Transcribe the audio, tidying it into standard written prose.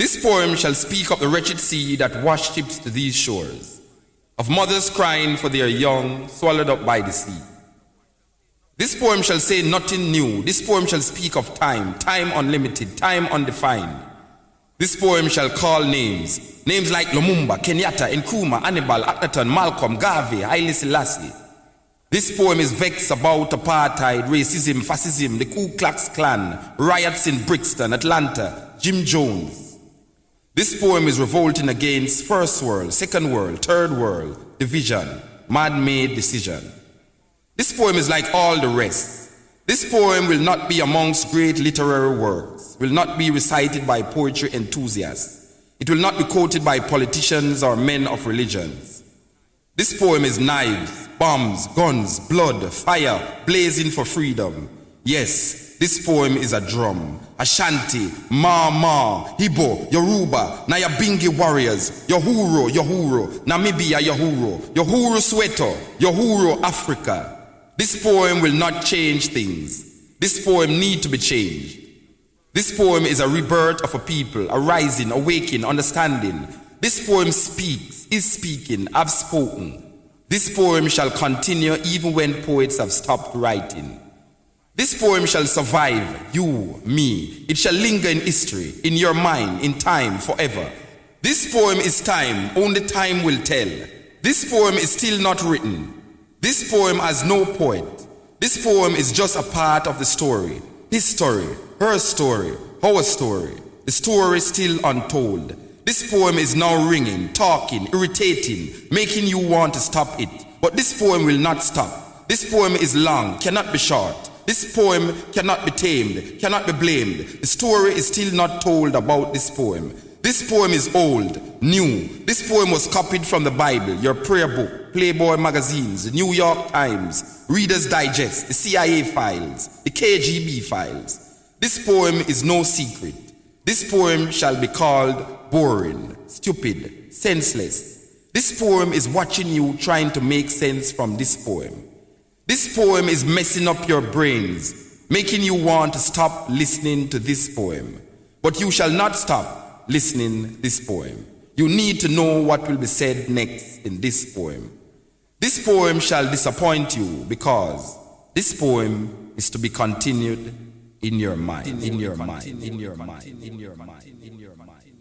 This poem shall speak of the wretched sea that washed ships to these shores, of mothers crying for their young swallowed up by the sea. This poem shall say nothing new. This poem shall speak of time, time unlimited, time undefined. This poem shall call names, names like Lumumba, Kenyatta, Nkrumah, Hannibal, Akhenaton, Malcolm, Garvey, Haile Selassie. This poem is vexed about apartheid, racism, fascism, the Ku Klux Klan, riots in Brixton, Atlanta, Jim Jones. This poem is revolting against first world, second world, third world, division, man-made decision. This poem is like all the rest. This poem will not be amongst great literary works, will not be recited by poetry enthusiasts. It will not be quoted by politicians or men of religions. This poem is knives, bombs, guns, blood, fire, blazing for freedom. Yes, this poem is a drum. Ashanti, Ma, Igbo, Yoruba, Nyabingi warriors, Yohuro, Namibia, Yohuro Soweto, Yohuro Africa. This poem will not change things. This poem need to be changed. This poem is a rebirth of a people, a rising, awakening, understanding. This poem speaks, is speaking, have spoken. This poem shall continue even when poets have stopped writing. This poem shall survive, you, me. It shall linger in history, in your mind, in time, forever. This poem is time, only time will tell. This poem is still not written. This poem has no poet. This poem is just a part of the story. His story, her story, our story. The story is still untold. This poem is now ringing, talking, irritating, making you want to stop it. But this poem will not stop. This poem is long, cannot be short. This poem cannot be tamed, cannot be blamed. The story is still not told about this poem. This poem is old, new. This poem was copied from the Bible, your prayer book, Playboy magazines, the New York Times, Reader's Digest, the CIA files, the KGB files. This poem is no secret. This poem shall be called boring, stupid, senseless. This poem is watching you trying to make sense from this poem. This poem is messing up your brains, making you want to stop listening to this poem. But you shall not stop listening this poem. You need to know what will be said next in this poem. This poem shall disappoint you because this poem is to be continued in your mind, in your mind, in your mind, in your mind, in your mind.